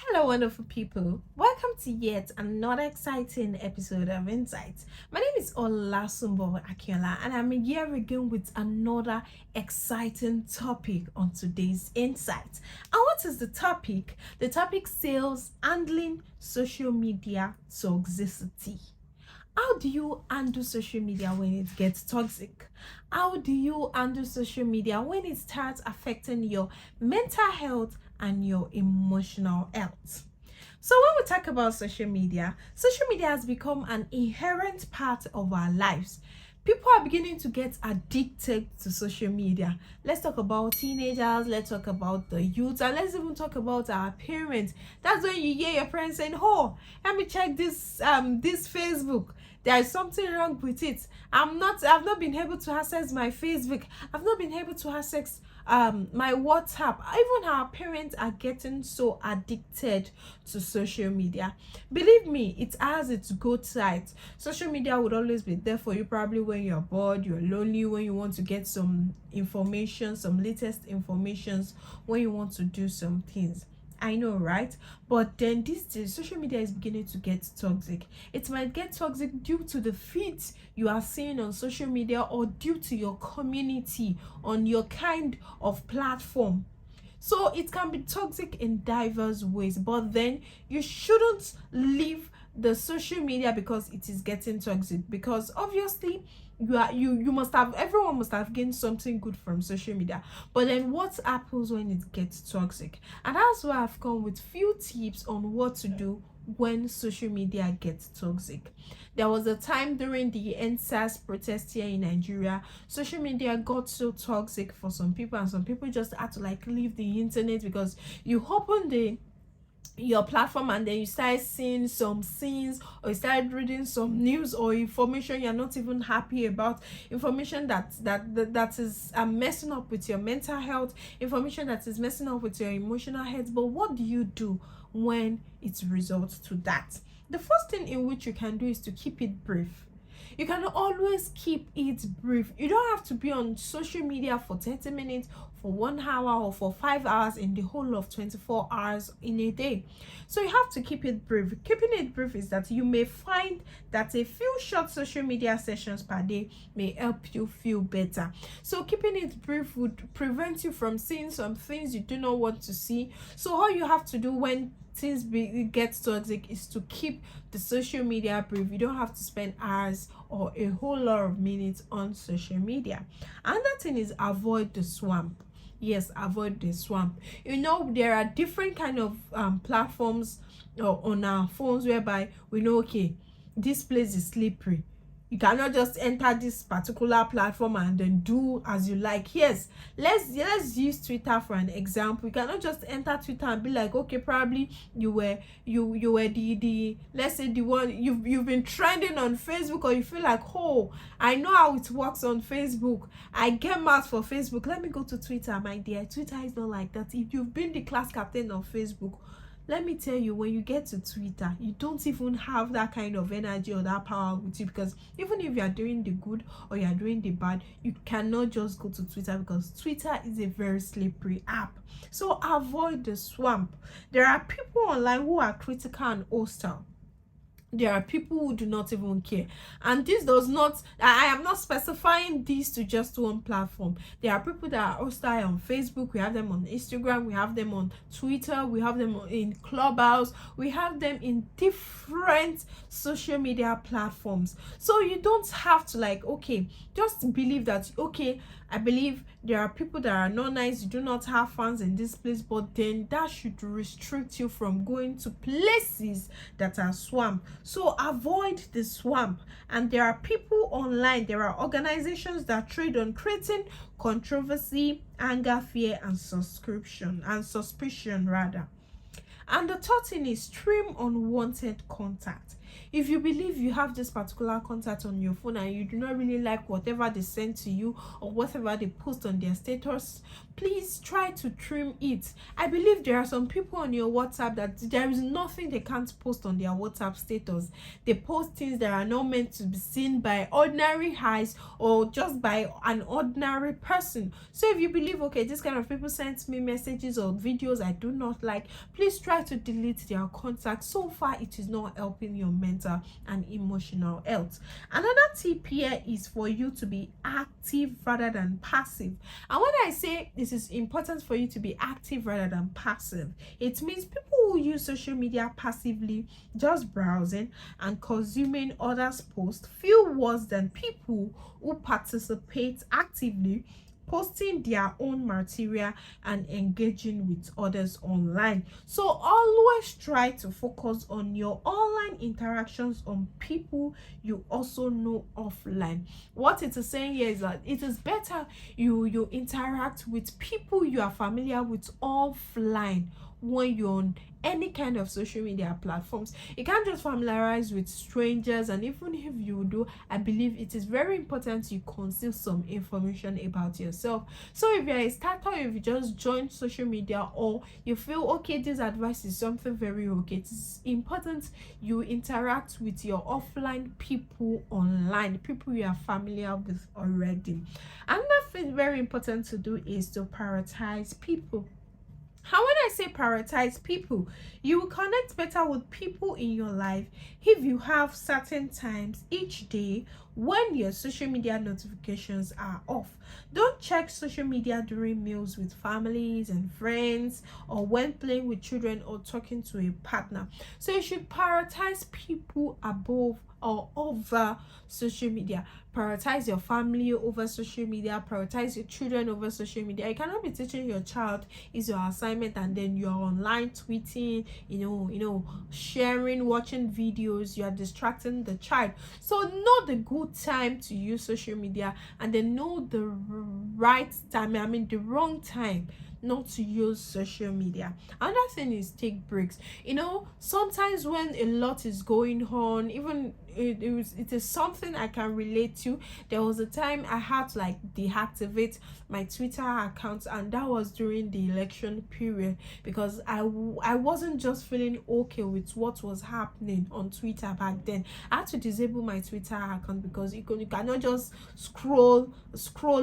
Hello, wonderful people. Welcome to yet another exciting episode of INSiGHT. My name is Olasumbo Akiola, and I'm here again with another exciting topic on today's INSiGHT. And what is the topic? The topic says handling social media toxicity. How do you handle social media when it gets toxic? How do you handle social media when it starts affecting your mental health and your emotional health? So when we talk about social media has become an inherent part of our lives. People are beginning to get addicted to social media. Let's talk about teenagers, let's talk about the youth, and let's even talk about our parents. That's when you hear your parents saying, "Oh, let me check this Facebook. There is something wrong with it. I've not been able to access my Facebook. I've not been able to access my WhatsApp." Even our parents are getting so addicted to social media. Believe me, it has its good sides. Social media would always be there for you, probably when you're bored, you're lonely, when you want to get some information, some latest informations, when you want to do some things. I know, right? But then these days, social media is beginning to get toxic. It might get toxic due to the feeds you are seeing on social media or due to your community on your kind of platform. So it can be toxic in diverse ways, but then you shouldn't leave the social media because it is getting toxic, because obviously you must have, everyone must have gained something good from social media. But then what happens when it gets toxic? And that's why I've come with few tips on what to do when social media gets toxic. There was a time during the NSAS protest here in Nigeria, social media got so toxic for some people, and some people just had to like leave the internet because you open your platform and then you start seeing some scenes, or you start reading some news or information you're not even happy about, information that is messing up with your mental health, information that is messing up with your emotional health. But what do you do when it results to that? The first thing in which you can do is to keep it brief. You can always keep it brief. You don't have to be on social media for 30 minutes, for 1 hour, or for 5 hours in the whole of 24 hours in a day. So you have to keep it brief. Keeping it brief is that you may find that a few short social media sessions per day may help you feel better. So keeping it brief would prevent you from seeing some things you do not want to see. So all you have to do when it gets toxic is to keep the social media brief. You don't have to spend hours or a whole lot of minutes on social media. Another thing is avoid the swamp. Yes, avoid the swamp. There are different kind of platforms on our phones whereby we know, okay, this place is slippery. You cannot just enter this particular platform and then do as you like. Yes, let's use Twitter for an example. You cannot just enter Twitter and be like, okay, probably you were the let's say the one you've been trending on Facebook, or you feel like, oh, I know how it works on Facebook, I get mad for Facebook, let me go to Twitter. My dear, Twitter is not like that. If you've been the class captain of Facebook, let me tell you, when you get to Twitter, you don't even have that kind of energy or that power with you, because even if you are doing the good or you are doing the bad, you cannot just go to Twitter, because Twitter is a very slippery app. So avoid the swamp. There are people online who are critical and hostile. There are people who do not even care, and this does not, I am not specifying this to just one platform. There are people that are hostile on Facebook, we have them on Instagram, we have them on Twitter, we have them in Clubhouse, we have them in different social media platforms. So you don't have to like, okay, just believe that, okay, I believe there are people that are not nice, you do not have fans in this place, but then that should restrict you from going to places that are swamp. So avoid the swamp. And there are people online, there are organizations that trade on creating controversy, anger, fear, and suspicion rather. And the third thing is trim unwanted contact. If you believe you have this particular contact on your phone and you do not really like whatever they send to you or whatever they post on their status, please try to trim it. I believe there are some people on your WhatsApp that there is nothing they can't post on their WhatsApp status. They post things that are not meant to be seen by ordinary eyes or just by an ordinary person. So if you believe, okay, this kind of people send me messages or videos I do not like, please try to delete their contact. So far it is not helping your mental and emotional health. Another tip here is for you to be active rather than passive. And when I say it is important for you to be active rather than passive, it means people who use social media passively, just browsing and consuming others' posts, feel worse than people who participate actively, posting their own material and engaging with others online. So always try to focus on your online interactions on people you also know offline. What it is saying here is that it is better you interact with people you are familiar with offline when you're on any kind of social media platforms. You can't just familiarize with strangers, and even if you do, I believe it is very important you conceal some information about yourself. So if you're a starter, if you just join social media, or you feel okay, this advice is something very okay, it's important you interact with your offline people online, people you are familiar with already. Another thing very important to do is to prioritize people. How when I say prioritize people, you will connect better with people in your life if you have certain times each day when your social media notifications are off. Don't check social media during meals with families and friends, or when playing with children or talking to a partner. So you should prioritize people above or over social media. Prioritize your family over social media, prioritize your children over social media. You cannot be teaching your child is your assignment and then you're online tweeting, sharing, watching videos. You are distracting the child. So know the good time to use social media, and then know the right time, the wrong time not to use social media. Another thing is take breaks. Sometimes when a lot is going on, even it is something I can relate to. There was a time I had to deactivate my Twitter account, and that was during the election period, because I wasn't just feeling okay with what was happening on Twitter back then. I had to disable my Twitter account because you cannot just scroll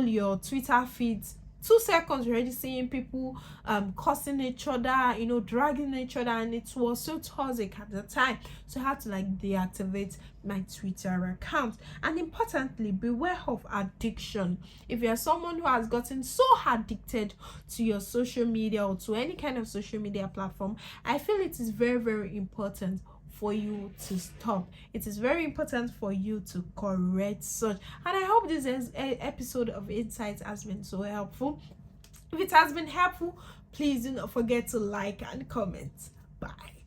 your Twitter feeds 2 seconds. You're already seeing people cursing each other, dragging each other, and it was so toxic at the time. So I had to deactivate my Twitter account. And importantly, beware of addiction. If you're someone who has gotten so addicted to your social media or to any kind of social media platform, I feel it is very, very important for you to stop. It is very important for you to correct such. And I hope this episode of INSiGHT has been so helpful. If it has been helpful, please do not forget to like and comment. Bye.